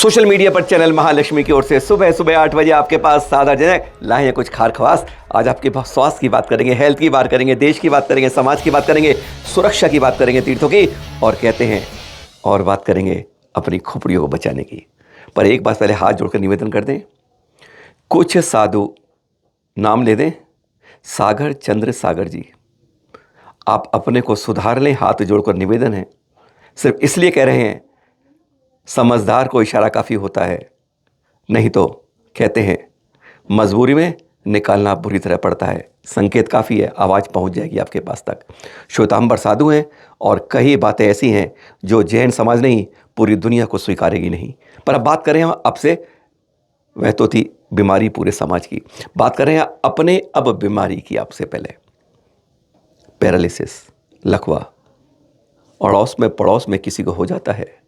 Social media पर channel Mahalakshmi की ओर से सुबह सुबह 8 बजे आपके पास सादाजनक लाए हैं कुछ खार खवास। आज आपके पास स्वास्थ्य की बात करेंगे, हेल्थ की बात करेंगे, देश की बात करेंगे, समाज की बात करेंगे, सुरक्षा की बात करेंगे, तीर्थों की, और कहते हैं और बात करेंगे अपनी खोपड़ियों को बचाने की। पर एक बात पहले हाथ जोड़कर निवेदन कर दें, कुछ साधु नाम ले दें, सागर चंद्र सागर जी, आप अपने को सुधार लें। हाथ जोड़कर निवेदन है, सिर्फ इसलिए कह रहे हैं, समझदार को इशारा काफ़ी होता है, नहीं तो कहते हैं मजबूरी में निकालना बुरी तरह पड़ता है। संकेत काफ़ी है, आवाज़ पहुंच जाएगी आपके पास तक। श्वेतांबर साधु हैं और कई बातें ऐसी हैं जो जैन समाज नहीं पूरी दुनिया को स्वीकारेगी नहीं। पर अब बात करें हम अब से, वह तो थी बीमारी पूरे समाज की, बात करें अपने अब बीमारी की। आपसे पहले पैरालिसिस, लकवा अड़ोस में पड़ोस में किसी को हो जाता है।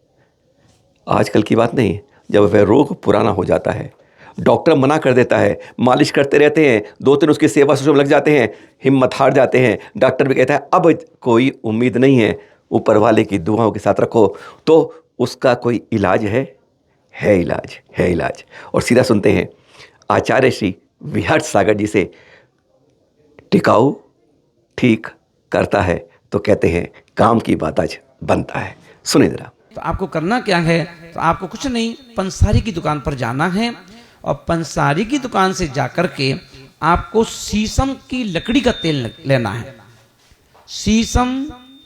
आजकल की बात नहीं, जब वह रोग पुराना हो जाता है, डॉक्टर मना कर देता है, मालिश करते रहते हैं, 2 दिन उसकी सेवा सुश्रूषा लग जाते हैं, हिम्मत हार जाते हैं, डॉक्टर भी कहता है अब कोई उम्मीद नहीं है, ऊपर वाले की दुआओं के साथ रखो, तो उसका कोई इलाज है इलाज, है इलाज। और सीधा सुनते हैं आचार्य श्री विहट सागर जी से, टिकाऊ ठीक करता है तो कहते हैं काम की बात आज बनता है। सुने जरा। तो आपको करना क्या है, तो आपको कुछ नहीं, पंसारी की दुकान पर जाना है और पंसारी की दुकान से जाकर के आपको शीशम की लकड़ी का तेल लेना है। शीशम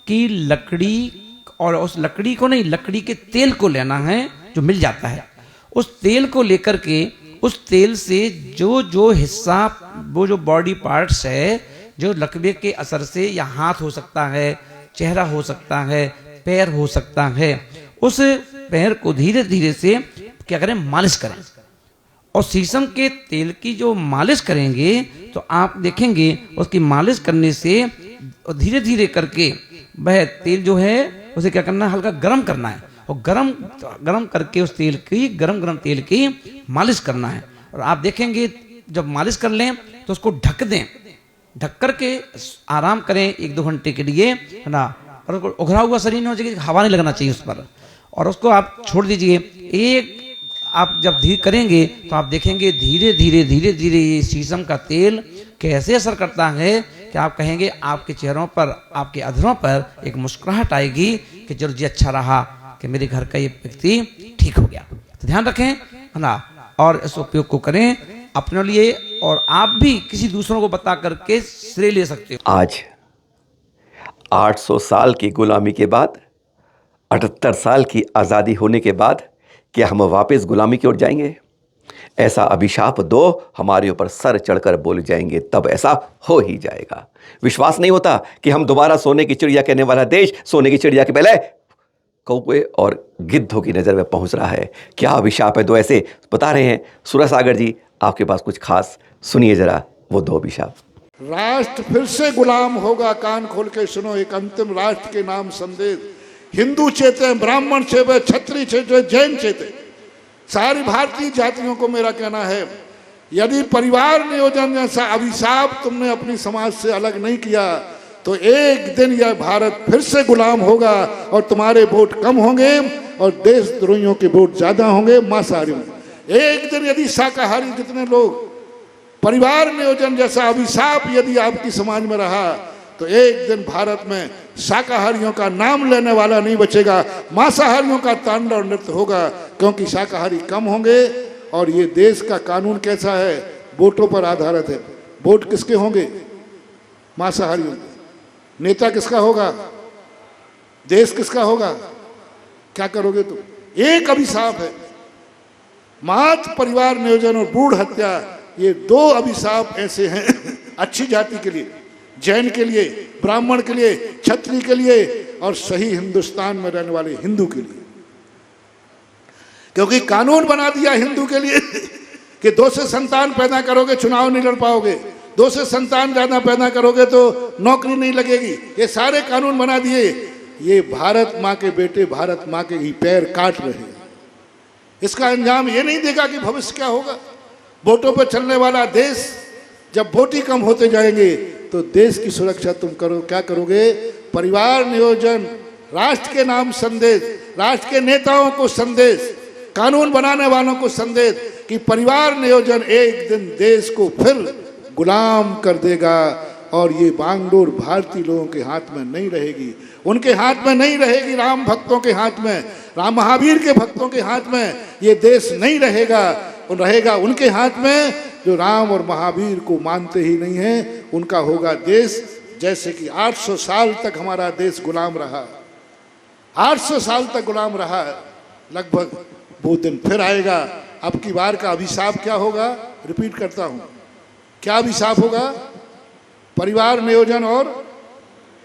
की लकड़ी, और उस लकड़ी को नहीं, लकड़ी के तेल को लेना है जो मिल जाता है। उस तेल को लेकर के उस तेल से जो जो हिस्सा, वो जो बॉडी पार्ट्स है जो लकड़ी के असर से, या हाथ हो सकता है, चेहरा हो सकता है, पैर हो सकता है, उस पैर को धीरे धीरे से क्या करें, मालिश करें। और शीशम के तेल की जो मालिश करेंगे तो आप देखेंगे उसकी मालिश करने से धीरे धीरे करके वह तेल जो है उसे क्या करना है, हल्का गर्म करना है, और गर्म करके उस तेल की, गरम तेल की मालिश करना है। और आप देखेंगे जब मालिश कर लें तो उसको ढक दें, ढक करके आराम करें 1-2 घंटे के लिए, है ना। और उसको उघरा हुआ शरीर नहीं हो चाहिए, हवा नहीं लगना चाहिए उस पर, और उसको आप छोड़ दीजिए। एक आप जब धीरे करेंगे तो आप देखेंगे धीरे धीरे ये शीशम का तेल कैसे असर करता है कि आप कहेंगे आपके चेहरों पर, आपके अधरों पर एक मुस्कुराहट आएगी कि चलो जी अच्छा रहा कि मेरे घर का ये व्यक्ति ठीक हो गया। तो ध्यान रखें, है ना, और इस उपयोग को करें अपने लिए, और आप भी किसी दूसरों को बता करके श्रेय ले सकते हो। आज 800 साल की गुलामी के बाद, 78 साल की आज़ादी होने के बाद, क्या हम वापस गुलामी की ओर जाएंगे? ऐसा अभिशाप दो, हमारे ऊपर सर चढ़कर बोल जाएंगे, तब ऐसा हो ही जाएगा। विश्वास नहीं होता कि हम दोबारा सोने की चिड़िया कहने वाला देश, सोने की चिड़िया के पहले कौवे और गिद्धों की नज़र में पहुंच रहा है। क्या अभिशाप है दो ऐसे, बता रहे हैं सूरज सागर जी, आपके पास कुछ खास, सुनिए जरा वो 2 अभिशाप। राष्ट्र फिर से गुलाम होगा, कान खोल के सुनो एक अंतिम राष्ट्र के नाम संदेश। हिंदू चेते, ब्राह्मण चेते, क्षत्रिय चेते, जैन चेते, सारी भारतीय जातियों को मेरा कहना है, यदि परिवार नियोजन जैसा अभिशाप तुमने अपनी समाज से अलग नहीं किया तो एक दिन यह भारत फिर से गुलाम होगा और तुम्हारे वोट कम होंगे और देशद्रोहियों के वोट ज्यादा होंगे, मांसाहारियों। एक दिन यदि शाकाहारी जितने लोग, परिवार नियोजन जैसा अभिशाप यदि आपकी समाज में रहा तो एक दिन भारत में शाकाहारियों का नाम लेने वाला नहीं बचेगा, मांसाहारियों का तांडव नृत्य होगा, क्योंकि शाकाहारी कम होंगे। और ये देश का कानून कैसा है, वोटों पर आधारित है। वोट किसके होंगे? मांसाहारियों के। नेता किसका होगा? देश किसका होगा? क्या करोगे तुम? एक अभिशाप है, मात्र परिवार नियोजन और भ्रूण हत्या, ये 2 अभिशाप ऐसे हैं अच्छी जाति के लिए, जैन के लिए, ब्राह्मण के लिए, क्षत्रिय के लिए और सही हिंदुस्तान में रहने वाले हिंदू के लिए। क्योंकि कानून बना दिया हिंदू के लिए कि 2 से संतान पैदा करोगे चुनाव नहीं लड़ पाओगे, 2 से संतान ज्यादा पैदा करोगे तो नौकरी नहीं लगेगी, ये सारे कानून बना दिए। ये भारत माँ के बेटे भारत माँ के ही पैर काट रहे हैं। इसका अंजाम ये नहीं देगा कि भविष्य क्या होगा। वोटों पर चलने वाला देश, जब वोट ही कम होते जाएंगे तो देश की सुरक्षा तुम करो क्या करोगे? परिवार नियोजन, राष्ट्र के नाम संदेश, राष्ट्र के नेताओं को संदेश कानून बनाने वालों को संदेश कि परिवार नियोजन एक दिन देश को फिर गुलाम कर देगा और ये बागडोर भारतीय लोगों के हाथ में नहीं रहेगी, उनके हाथ में नहीं रहेगी, राम भक्तों के हाथ में, राम महावीर के भक्तों के हाथ में ये देश नहीं रहेगा, और रहेगा उनके हाथ में जो राम और महावीर को मानते ही नहीं हैं, उनका होगा देश। जैसे कि 800 साल तक हमारा देश गुलाम रहा, 800 साल तक गुलाम रहा लगभग, वो दिन फिर आएगा। अब की बार का अभिशाप क्या होगा, रिपीट करता हूं, क्या अभिशाप होगा? परिवार नियोजन और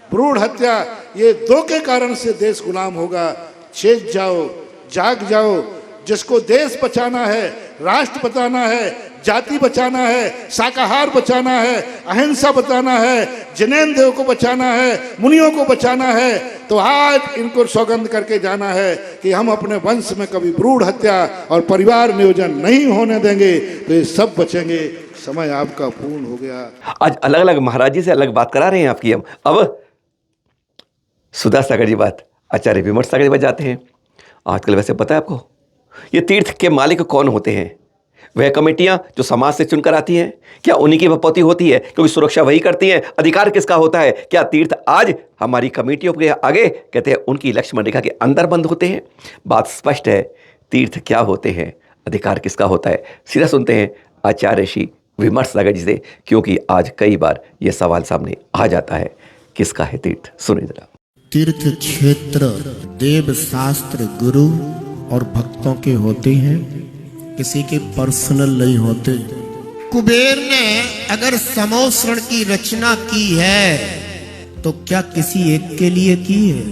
भ्रूण हत्या, ये दो के कारण से देश गुलाम होगा। चेत जाओ, जाग जाओ, जिसको देश बचाना है, राष्ट्र बचाना है, जाति बचाना है, शाकाहार बचाना है, अहिंसा बचाना है, जैन देव को बचाना है, मुनियों को बचाना है, तो आज इनको सौगंध करके जाना है कि हम अपने वंश में कभी भ्रूण हत्या और परिवार नियोजन नहीं होने देंगे, तो ये सब बचेंगे। समय आपका पूर्ण हो गया। आज अलग अलग महाराज जी से अलग बात करा रहे हैं आपकी हम। अब सुधा सागर जी बात आचार्य विमर्श सागर जी बात जाते हैं। आजकल वैसे पता है आपको ये तीर्थ के मालिक कौन होते हैं? वह कमेटियां जो समाज से चुनकर आती हैं, क्या उन्हीं की बपौती होती है? क्योंकि सुरक्षा वही करती है, अधिकार किसका होता है? क्या तीर्थ आज हमारी कमेटियों के आगे कहते हैं उनकी लक्ष्मण रेखा के अंदर बंद होते हैं? बात स्पष्ट है, तीर्थ क्या होते हैं, अधिकार किसका होता है? सीधा सुनते हैं आचार्य श्री विमर्श सागर जी से, क्योंकि आज कई बार यह सवाल सामने आ जाता है, किसका है तीर्थ? सुनिए जरा। तीर्थ क्षेत्र देव शास्त्र गुरु और भक्तों के होते हैं, किसी के पर्सनल नहीं होते। कुबेर ने अगर समोसरण की रचना की है तो क्या किसी एक के लिए की है?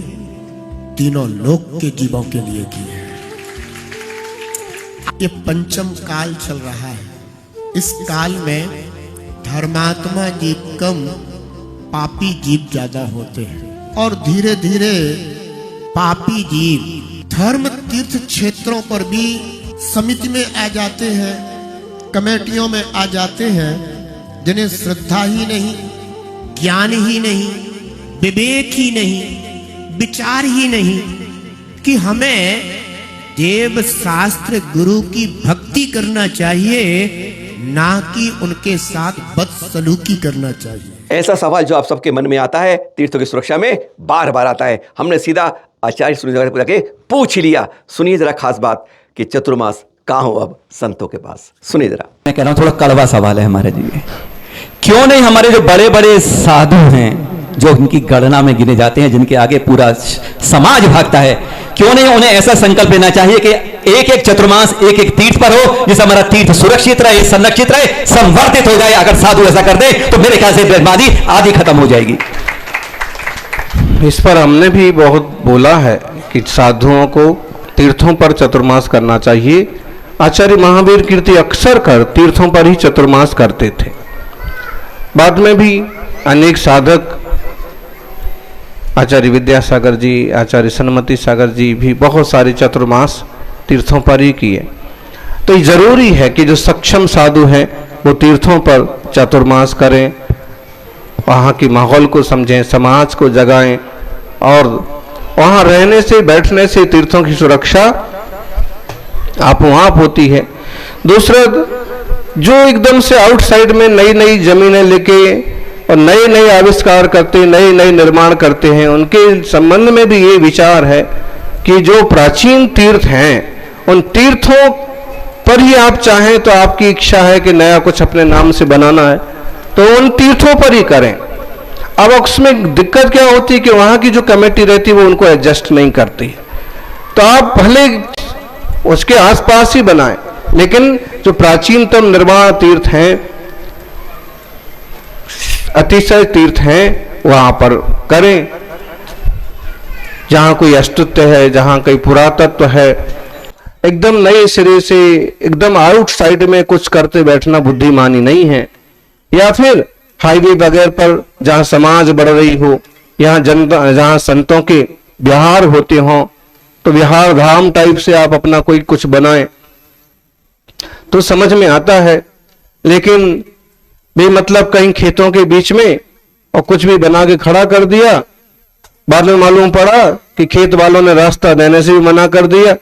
तीनों लोक के जीवों के लिए की है। ये पंचम काल चल रहा है। इस काल में धर्मात्मा जीव कम, पापी जीव ज्यादा होते हैं, और धीरे धीरे पापी जीव धर्म तीर्थ क्षेत्रों पर भी समिति में आ जाते हैं, कमेटियों में आ जाते हैं, जिन्हें श्रद्धा ही नहीं, ज्ञान ही नहीं, विवेक ही नहीं, विचार ही नहीं कि हमें देव शास्त्र गुरु की भक्ति करना चाहिए, ना कि उनके साथ बदसलूकी करना चाहिए। ऐसा सवाल जो आप सबके मन में आता है तीर्थों की सुरक्षा में बार बार आता है। हमने सीधा आचार्य सुनील को जाके पूछ लिया। सुनिए जरा खास बात कि चतुर्मास कहाँ हो अब संतों के पास। सुनिए जरा। मैं कह रहा हूँ थोड़ा कड़वा सवाल है हमारे लिए। क्यों नहीं हमारे जो बड़े बड़े साधु हैं, जो इनकी गणना में गिने जाते हैं, जिनके आगे पूरा समाज भागता है, क्यों नहीं उन्हें ऐसा संकल्प लेना चाहिए कि एक एक चतुर्मास एक एक तीर्थ पर हो, जिससे हमारा तीर्थ सुरक्षित रहे, संरक्षित रहे, संवर्धित हो जाए। अगर साधु ऐसा कर दे तो मेरे ख्याल से ब्रह्मादि आदि खत्म हो जाएगी। इस पर हमने भी बहुत बोला है कि साधुओं को तीर्थों पर चतुर्मास करना चाहिए। आचार्य महावीर कीर्ति अक्सर कर तीर्थों पर ही चतुर्मास करते थे। बाद में भी अनेक साधक, आचार्य विद्यासागर जी, आचार्य सन्मति सागर जी भी बहुत सारे चतुर्मास तीर्थों पर ही किए। तो ये जरूरी है कि जो सक्षम साधु हैं वो तीर्थों पर चतुर्मास करें, वहाँ की माहौल को समझें, समाज को जगाएं, और वहाँ रहने से, बैठने से तीर्थों की सुरक्षा आपो आप होती है। दूसरा, जो एकदम से आउटसाइड में नई नई जमीनें लेके और नए नए आविष्कार करते, नए नए निर्माण करते हैं, उनके संबंध में भी ये विचार है कि जो प्राचीन तीर्थ हैं उन तीर्थों पर ही आप चाहें तो आपकी इच्छा है कि नया कुछ अपने नाम से बनाना है तो उन तीर्थों पर ही करें। अब उसमें दिक्कत क्या होती है कि वहाँ की जो कमेटी रहती है वो उनको एडजस्ट नहीं करती, तो आप भले उसके आसपास ही बनाएं, लेकिन जो प्राचीनतम निर्माण तीर्थ हैं, अतिशय तीर्थ हैं, वहां पर करें। जहां कोई अस्तित्व है, जहां कोई पुरातत्व है, एकदम नए सिरे से, एकदम आउटसाइड में कुछ करते बैठना बुद्धिमानी नहीं है। या फिर हाईवे वगैरह पर जहां समाज बढ़ रही हो, यहाँ जनता, जहां संतों के विहार होते हों, तो विहार धाम टाइप से आप अपना कोई कुछ बनाएं तो समझ में आता है। लेकिन बेमतलब कहीं खेतों के बीच में और कुछ भी बना के खड़ा कर दिया, बाद में मालूम पड़ा कि खेत वालों ने रास्ता देने से भी मना कर दिया।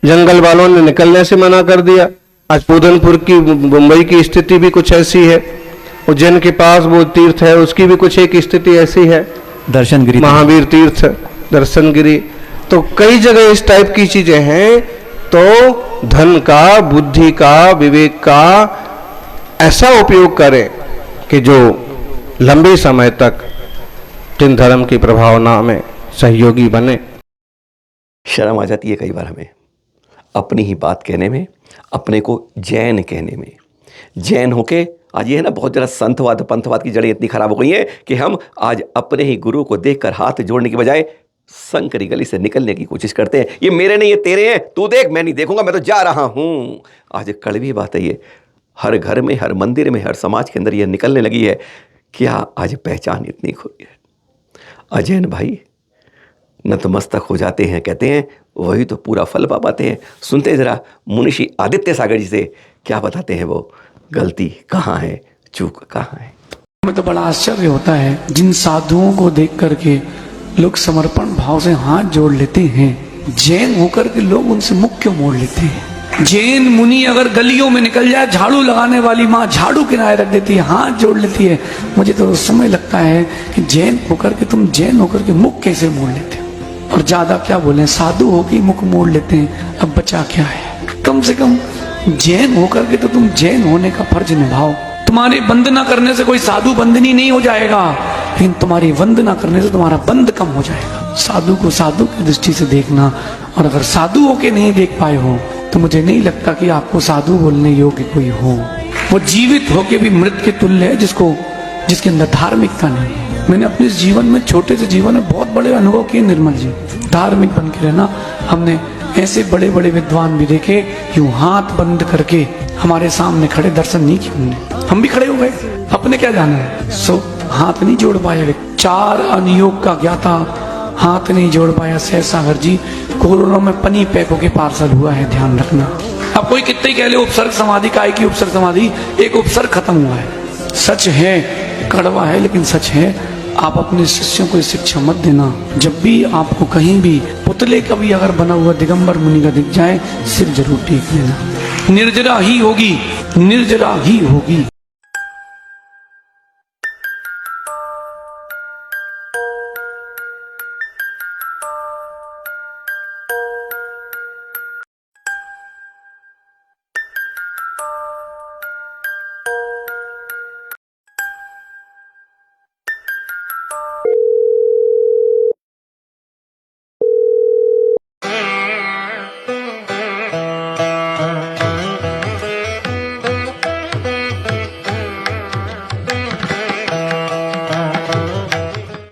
जंगल वालों ने निकलने से मना कर दिया। आज पूदनपुर की, मुंबई की स्थिति भी कुछ ऐसी है। उज्जैन के पास वो तीर्थ है, उसकी भी कुछ एक स्थिति ऐसी है, दर्शनगिरी, महावीर तीर्थ, दर्शनगिरी। तो कई जगह इस टाइप की चीजें हैं। तो धन का, बुद्धि का, विवेक का ऐसा उपयोग करें कि जो लंबे समय तक तीन धर्म की प्रभावना में सहयोगी बने। शर्म आ जाती है कई बार हमें अपनी ही बात कहने में, अपने को जैन कहने में। जैन होके आज ये है ना, बहुत ज़्यादा संतवाद पंथवाद की जड़ें इतनी खराब हो गई हैं कि हम आज अपने ही गुरु को देखकर हाथ जोड़ने की बजाय संकरी गली से निकलने की कोशिश करते हैं। ये मेरे नहीं, ये तेरे हैं, तू देख, मैं नहीं देखूंगा, मैं तो जा रहा हूँ। आज एक कड़वी बात है ये, हर घर में, हर मंदिर में, हर समाज के अंदर ये निकलने लगी है। क्या आज पहचान इतनी खोई है। अजैन भाई नतमस्तक हो जाते हैं, कहते हैं वही तो पूरा फल पा पाते हैं। सुनते हैं जरा मुनिषी आदित्य सागर जी से, क्या बताते हैं वो, गलती कहाँ है, चूक कहाँ है। हमें तो बड़ा आश्चर्य होता है जिन साधुओं को देख करके लोग समर्पण भाव से हाथ जोड़ लेते हैं, जैन होकर के लोग उनसे मुख क्यों मोड़ लेते हैं। जैन मुनि अगर गलियों में निकल जाए, झाड़ू लगाने वाली माँ झाड़ू किनारे रख देती है, हाथ जोड़ लेती है। मुझे तो समय लगता है कि जैन होकर के तुम जैन होकर के मुख कैसे मोड़ लेते हो। और ज्यादा क्या बोले, साधु होकर मुख मोड़ लेते हैं, अब बचा क्या है। कम से कम जैन होकर के तो तुम जैन होने का फर्ज निभाओ। तुम्हारी वंदना करने से कोई साधु बंदनी नहीं हो जाएगा, लेकिन तुम्हारी वंदना करने से तुम्हारा बंद कम हो जाएगा। साधु को साधु की दृष्टि से देखना, और अगर साधु होके नहीं देख पाए हो तो मुझे नहीं लगता कि आपको साधु बोलने योग्य कोई हो। वो जीवित होके भी मृत के तुल्य है, जिसके अंदर धार्मिकता नहीं है। मैंने अपने जीवन में, छोटे से जीवन में बहुत बड़े अनुभव किए निर्मल जी। धार्मिक बन के रहना, हमने ऐसे बड़े बड़े विद्वान भी देखे यूं हाथ बंद करके हमारे सामने खड़े, दर्शन नहीं किए हमने, हम भी खड़े हो गए, अपने क्या जाना है। सो हाथ नहीं जोड़ पाया। 4 अनियोग का ज्ञाता हाथ नहीं जोड़ पाया सहसागर जी। कोरोना में पनी पैकों के पार्सल हुआ है, ध्यान रखना। अब कोई कितने कह ले उपसर्ग समाधि, काय की उपसर्ग समाधि, एक उपसर्ग खत्म हुआ है। सच है, कड़वा है लेकिन सच है। आप अपने शिष्यों को शिक्षा मत देना। जब भी आपको कहीं भी पुतले का भी अगर बना हुआ दिगंबर मुनि का दिख जाए, सिर जरूर टेक लेना। निर्जरा ही होगी, निर्जरा ही होगी।